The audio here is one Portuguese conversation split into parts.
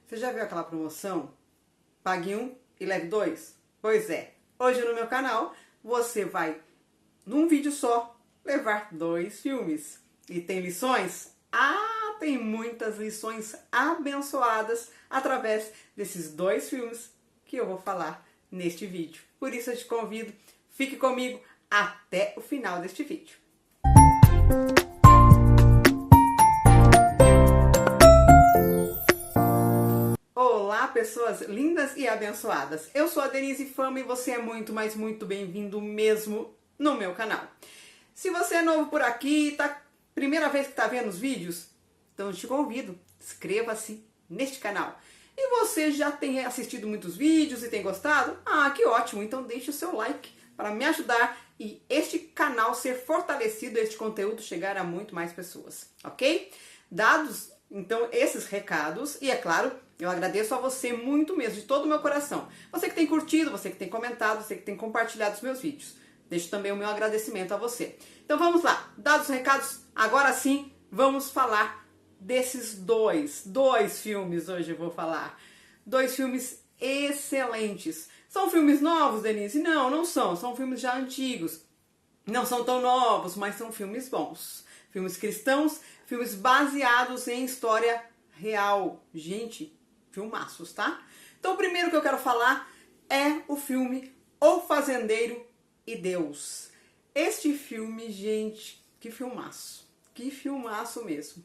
Você já viu aquela promoção? Pague um e leve dois? Pois é, hoje no meu canal você vai, num vídeo só, levar 2 filmes. E tem lições? Tem muitas lições abençoadas através desses 2 filmes que eu vou falar neste vídeo. Por isso eu te convido, fique comigo até o final deste vídeo. Olá, pessoas lindas e abençoadas. Eu sou a Denise Fama e você é muito, mas muito bem-vindo mesmo no meu canal. Se você é novo por aqui, primeira vez que está vendo os vídeos, então eu te convido, inscreva-se neste canal. E você já tem assistido muitos vídeos e tem gostado? Que ótimo! Então deixe o seu like para me ajudar e este canal ser fortalecido, este conteúdo chegar a muito mais pessoas, ok? Dados, então, esses recados, e é claro, eu agradeço a você muito mesmo, de todo o meu coração. Você que tem curtido, você que tem comentado, você que tem compartilhado os meus vídeos. Deixo também o meu agradecimento a você. Então vamos lá, dados os recados, agora sim, vamos falar desses dois filmes hoje eu vou falar. 2 filmes excelentes. São filmes novos, Denise? Não, não são. São filmes já antigos. Não são tão novos, mas são filmes bons. Filmes cristãos, filmes baseados em história real. Gente, filmaços, tá? Então o primeiro que eu quero falar é o filme O Fazendeiro e Deus. Este filme, gente, que filmaço. Que filmaço mesmo.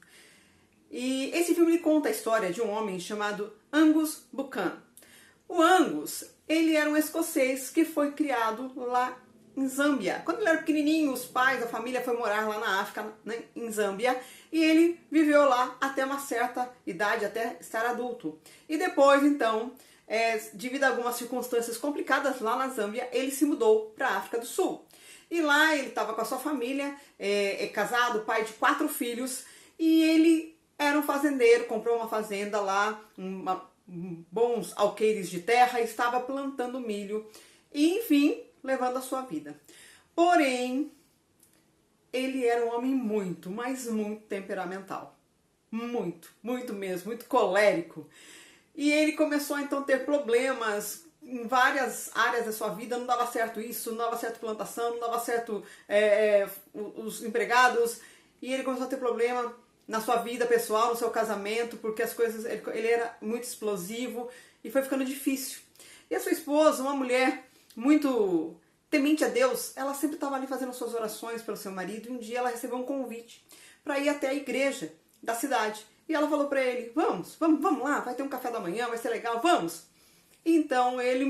E esse filme conta a história de um homem chamado Angus Buchan. O Angus, ele era um escocês que foi criado lá em Zâmbia. Quando ele era pequenininho, os pais, a família foi morar lá na África, né, em Zâmbia, e ele viveu lá até uma certa idade, até estar adulto. E depois, então, devido a algumas circunstâncias complicadas lá na Zâmbia, ele se mudou para a África do Sul. E lá ele estava com a sua família, casado, pai de 4 filhos, e ele era um fazendeiro, comprou uma fazenda lá, bons alqueires de terra, e estava plantando milho e, enfim, levando a sua vida. Porém, ele era um homem muito, mas muito temperamental. Muito mesmo, muito colérico. E ele começou então a ter problemas em várias áreas da sua vida. Não dava certo isso, não dava certo plantação, não dava certo os empregados. E ele começou a ter problema na sua vida pessoal, no seu casamento, porque as coisas, ele era muito explosivo e foi ficando difícil. E a sua esposa, uma mulher muito temente a Deus, ela sempre estava ali fazendo suas orações pelo seu marido, e um dia ela recebeu um convite para ir até a igreja da cidade. E ela falou para ele, vamos lá, vai ter um café da manhã, vai ser legal, vamos. Então ele,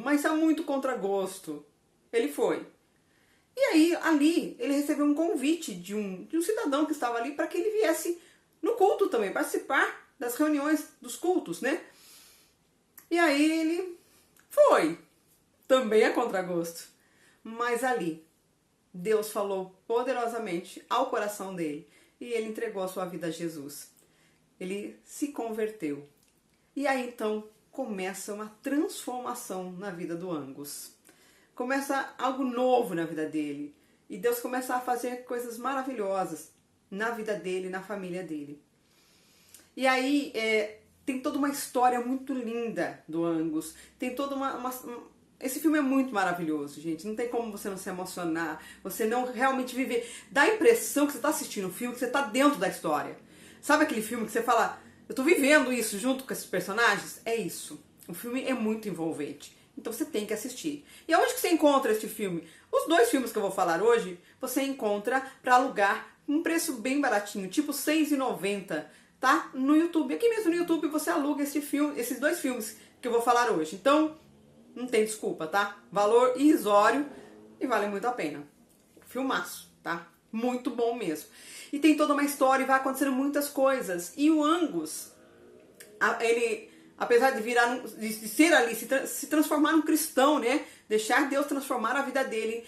mas a muito contragosto, ele foi. E aí, ali, ele recebeu um convite de um cidadão que estava ali para que ele viesse no culto também, participar das reuniões dos cultos, né? E aí ele foi, também a contragosto. Mas ali, Deus falou poderosamente ao coração dele e ele entregou a sua vida a Jesus. Ele se converteu. E aí, então, começa uma transformação na vida do Angus. Começa algo novo na vida dele. E Deus começa a fazer coisas maravilhosas na vida dele, na família dele. E aí tem toda uma história muito linda do Angus. Tem toda esse filme é muito maravilhoso, gente. Não tem como você não se emocionar, você não realmente viver. Dá a impressão que você está assistindo um filme, que você está dentro da história. Sabe aquele filme que você fala, eu estou vivendo isso junto com esses personagens? É isso. O filme é muito envolvente. Então você tem que assistir. E aonde que você encontra este filme? Os 2 filmes que eu vou falar hoje, você encontra para alugar um preço bem baratinho, tipo R$ 6,90, tá? No YouTube. Aqui mesmo no YouTube você aluga esses 2 filmes que eu vou falar hoje. Então, não tem desculpa, tá? Valor irrisório e vale muito a pena. Filmaço, tá? Muito bom mesmo. E tem toda uma história e vai acontecendo muitas coisas. E o Angus, ele, apesar de ser ali, se transformar num cristão, né? Deixar Deus transformar a vida dele,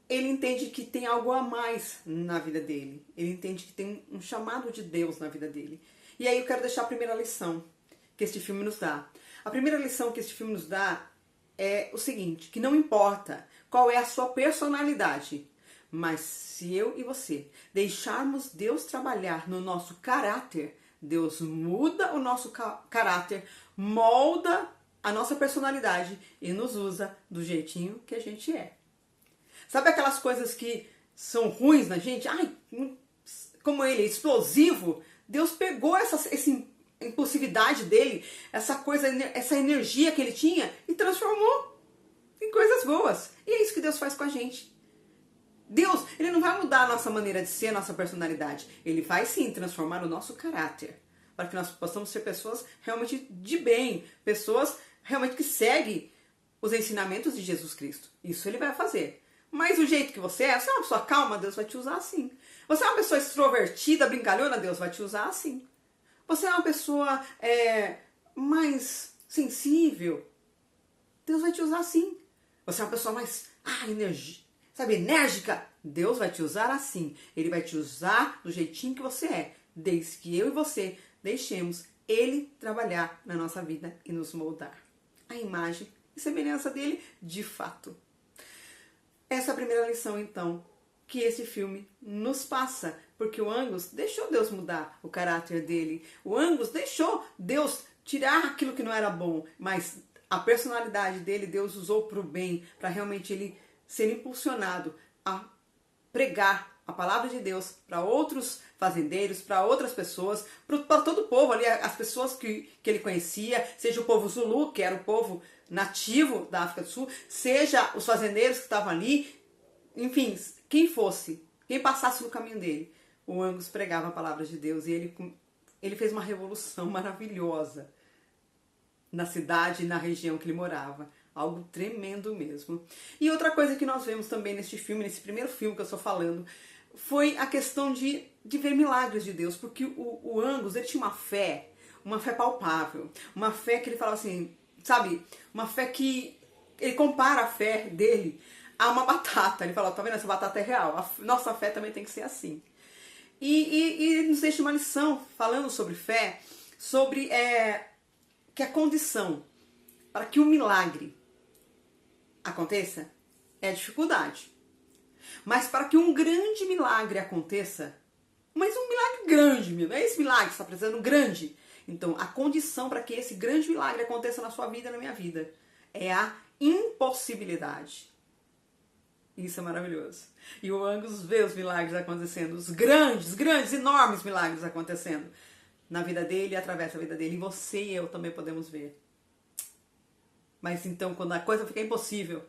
ele entende que tem algo a mais na vida dele. Ele entende que tem um chamado de Deus na vida dele. E aí eu quero deixar a primeira lição que este filme nos dá. A primeira lição que este filme nos dá é o seguinte, que não importa qual é a sua personalidade, mas se eu e você deixarmos Deus trabalhar no nosso caráter, Deus muda o nosso caráter, molda a nossa personalidade e nos usa do jeitinho que a gente é. Sabe aquelas coisas que são ruins na gente? Ai, como ele é explosivo, Deus pegou essa impulsividade dele, essa energia que ele tinha e transformou em coisas boas. E é isso que Deus faz com a gente. Deus, ele não vai mudar a nossa maneira de ser, a nossa personalidade. Ele vai sim transformar o nosso caráter, para que nós possamos ser pessoas realmente de bem, pessoas realmente que seguem os ensinamentos de Jesus Cristo. Isso ele vai fazer. Mas o jeito que você é uma pessoa calma, Deus vai te usar assim. Você é uma pessoa extrovertida, brincalhona, Deus vai te usar assim. Você é uma pessoa mais sensível, Deus vai te usar assim. Você é uma pessoa mais enérgica, Deus vai te usar assim. Ele vai te usar do jeitinho que você é, desde que eu e você deixemos Ele trabalhar na nossa vida e nos moldar. A imagem e semelhança dele, de fato. Essa é a primeira lição, então, que esse filme nos passa, porque o Angus deixou Deus mudar o caráter dele. O Angus deixou Deus tirar aquilo que não era bom, mas a personalidade dele Deus usou para o bem, para realmente ele ser impulsionado a pregar a palavra de Deus para outros fazendeiros, para outras pessoas, para todo o povo ali, as pessoas que ele conhecia, seja o povo Zulu, que era o povo nativo da África do Sul, seja os fazendeiros que estavam ali, enfim, quem fosse, quem passasse no caminho dele. O Angus pregava a palavra de Deus e ele fez uma revolução maravilhosa na cidade e na região que ele morava. Algo tremendo mesmo. E outra coisa que nós vemos também neste filme, nesse primeiro filme que eu estou falando, foi a questão de ver milagres de Deus. Porque o Angus, ele tinha uma fé palpável. Uma fé que ele falava assim, sabe? Uma fé que ele compara a fé dele a uma batata. Ele fala, tá vendo? Essa batata é real. A nossa fé também tem que ser assim. E ele nos deixa uma lição falando sobre fé, sobre que a condição para que o milagre aconteça é a dificuldade. Mas para que um grande milagre aconteça, mas um milagre grande mesmo, é esse milagre que está precisando grande. Então, a condição para que esse grande milagre aconteça na sua vida e na minha vida é a impossibilidade. Isso é maravilhoso. E o Angus vê os milagres acontecendo, os grandes, enormes milagres acontecendo na vida dele e através da vida dele. E você e eu também podemos ver. Mas então, quando a coisa fica impossível,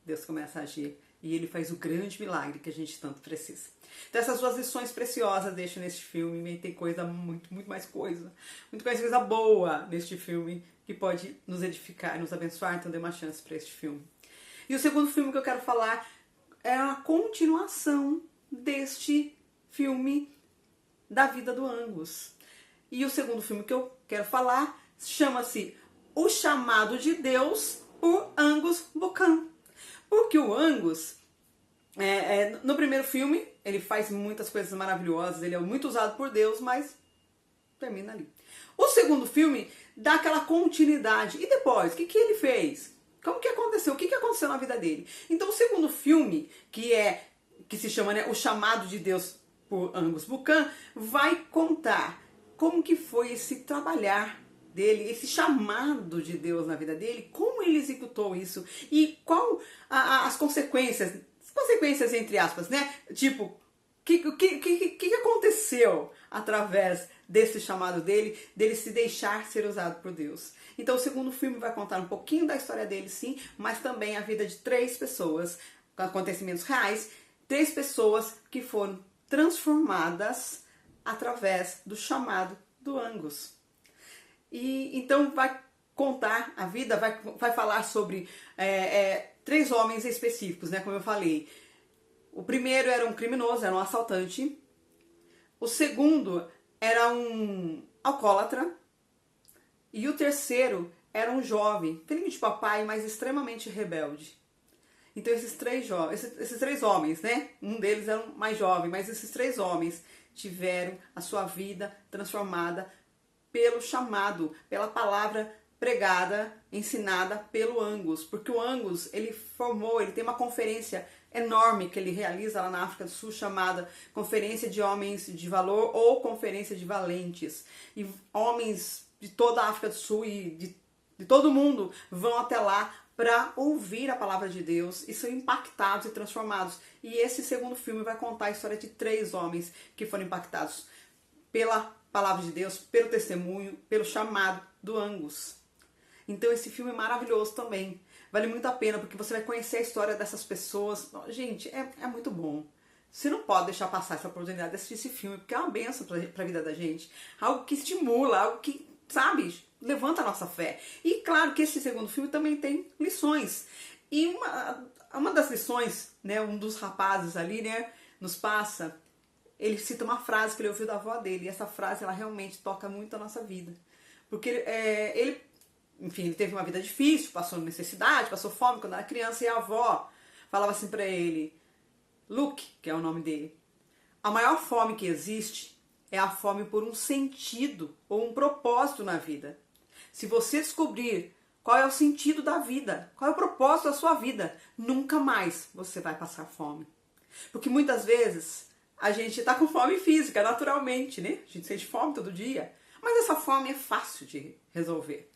Deus começa a agir. E ele faz o grande milagre que a gente tanto precisa. Então, essas duas lições preciosas deixo neste filme. E tem coisa, muito mais coisa boa neste filme que pode nos edificar e nos abençoar. Então, dê uma chance para este filme. E o segundo filme que eu quero falar é a continuação deste filme da vida do Angus. E o segundo filme que eu quero falar chama-se O Chamado de Deus por Angus Buchan. Porque o Angus, no primeiro filme, ele faz muitas coisas maravilhosas, ele é muito usado por Deus, mas termina ali. O segundo filme dá aquela continuidade. E depois, o que ele fez? Como que aconteceu? O que aconteceu na vida dele? Então, o segundo filme, que se chama O Chamado de Deus por Angus Buchan, vai contar como que foi esse trabalhar dele, esse chamado de Deus na vida dele, como ele executou isso e qual as consequências entre aspas, né? Tipo, o que aconteceu através desse chamado dele se deixar ser usado por Deus. Então o segundo filme vai contar um pouquinho da história dele, sim, mas também a vida de 3 pessoas, com acontecimentos reais, 3 pessoas que foram transformadas através do chamado do Angus. E então vai contar a vida, vai falar sobre 3 homens específicos, né, como eu falei. O primeiro era um criminoso, era um assaltante. O segundo era um alcoólatra. E o terceiro era um jovem, filhinho de papai, mas extremamente rebelde. Então esses 3 homens, né? Um deles era mais jovem, mas esses 3 homens tiveram a sua vida transformada pelo chamado, pela palavra pregada, ensinada pelo Angus. Porque o Angus, ele tem uma conferência enorme que ele realiza lá na África do Sul, chamada Conferência de Homens de Valor ou Conferência de Valentes. E homens de toda a África do Sul e de todo mundo vão até lá para ouvir a palavra de Deus e são impactados e transformados. E esse segundo filme vai contar a história de 3 homens que foram impactados pela palavra de Deus, pelo testemunho, pelo chamado do Angus. Então esse filme é maravilhoso também. Vale muito a pena, porque você vai conhecer a história dessas pessoas. Gente, é muito bom. Você não pode deixar passar essa oportunidade de assistir esse filme, porque é uma bênção para a vida da gente. Algo que estimula, algo que, sabe, levanta a nossa fé. E claro que esse segundo filme também tem lições. E uma das lições, né, um dos rapazes ali, né, nos passa, ele cita uma frase que ele ouviu da avó dele. E essa frase, ela realmente toca muito a nossa vida. Porque ele teve uma vida difícil, passou necessidade, passou fome quando era criança, e a avó falava assim pra ele, Luke, que é o nome dele, a maior fome que existe é a fome por um sentido ou um propósito na vida. Se você descobrir qual é o sentido da vida, qual é o propósito da sua vida, nunca mais você vai passar fome. Porque muitas vezes a gente tá com fome física, naturalmente, né? A gente sente fome todo dia, mas essa fome é fácil de resolver.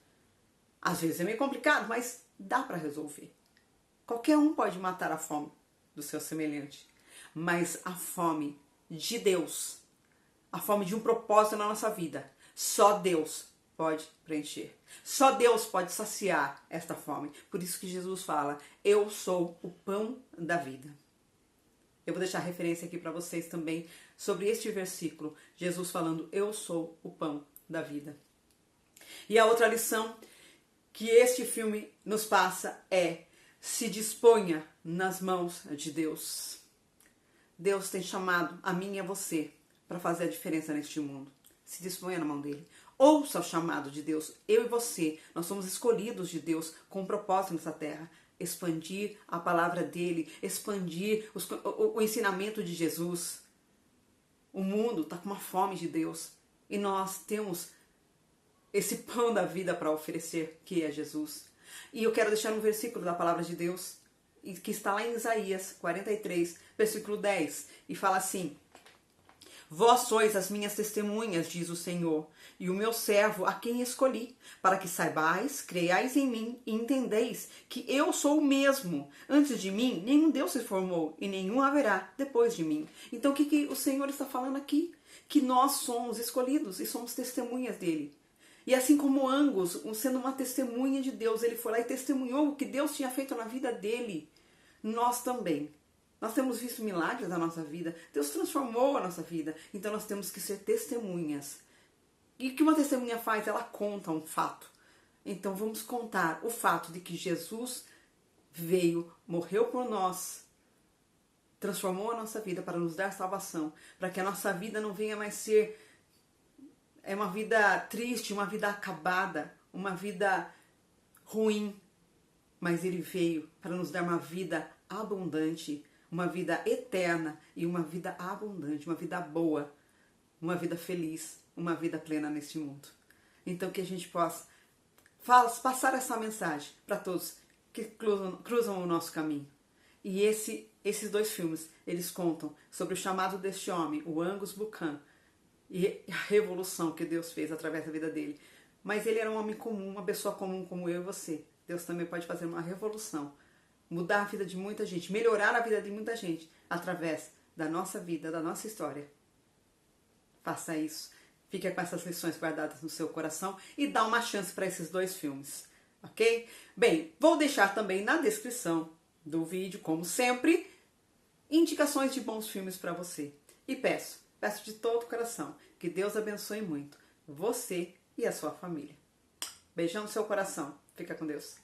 Às vezes é meio complicado, mas dá para resolver. Qualquer um pode matar a fome do seu semelhante. Mas a fome de Deus, a fome de um propósito na nossa vida, só Deus pode preencher. Só Deus pode saciar esta fome. Por isso que Jesus fala, eu sou o pão da vida. Eu vou deixar referência aqui para vocês também sobre este versículo. Jesus falando, eu sou o pão da vida. E a outra lição que este filme nos passa é: se disponha nas mãos de Deus. Deus tem chamado a mim e a você para fazer a diferença neste mundo. Se disponha na mão dele. Ouça o chamado de Deus. Eu e você, nós somos escolhidos de Deus com um propósito nessa terra. Expandir a palavra dele, expandir o ensinamento de Jesus. O mundo está com uma fome de Deus e nós temos esse pão da vida para oferecer, que é Jesus. E eu quero deixar um versículo da palavra de Deus, que está lá em Isaías 43, versículo 10, e fala assim: vós sois as minhas testemunhas, diz o Senhor, e o meu servo a quem escolhi, para que saibais, creiais em mim e entendeis que eu sou o mesmo. Antes de mim, nenhum Deus se formou, e nenhum haverá depois de mim. Então o que o Senhor está falando aqui? Que nós somos escolhidos e somos testemunhas dele. E assim como Angus, sendo uma testemunha de Deus, ele foi lá e testemunhou o que Deus tinha feito na vida dele. Nós também. Nós temos visto milagres na nossa vida. Deus transformou a nossa vida. Então nós temos que ser testemunhas. E o que uma testemunha faz? Ela conta um fato. Então vamos contar o fato de que Jesus veio, morreu por nós, transformou a nossa vida para nos dar salvação, para que a nossa vida não venha mais ser uma vida triste, uma vida acabada, uma vida ruim, mas ele veio para nos dar uma vida abundante, uma vida eterna e uma vida abundante, uma vida boa, uma vida feliz, uma vida plena neste mundo. Então que a gente possa passar essa mensagem para todos que cruzam o nosso caminho. E esses 2 filmes, eles contam sobre o chamado deste homem, o Angus Buchan, e a revolução que Deus fez através da vida dele. Mas ele era um homem comum, uma pessoa comum como eu e você. Deus também pode fazer uma revolução, mudar a vida de muita gente, melhorar a vida de muita gente através da nossa vida, da nossa história. Faça isso. Fique com essas lições guardadas no seu coração e dá uma chance para esses 2 filmes, ok? Bem, vou deixar também na descrição do vídeo, como sempre, indicações de bons filmes para você. E peço de todo o coração que Deus abençoe muito você e a sua família. Beijão no seu coração. Fica com Deus.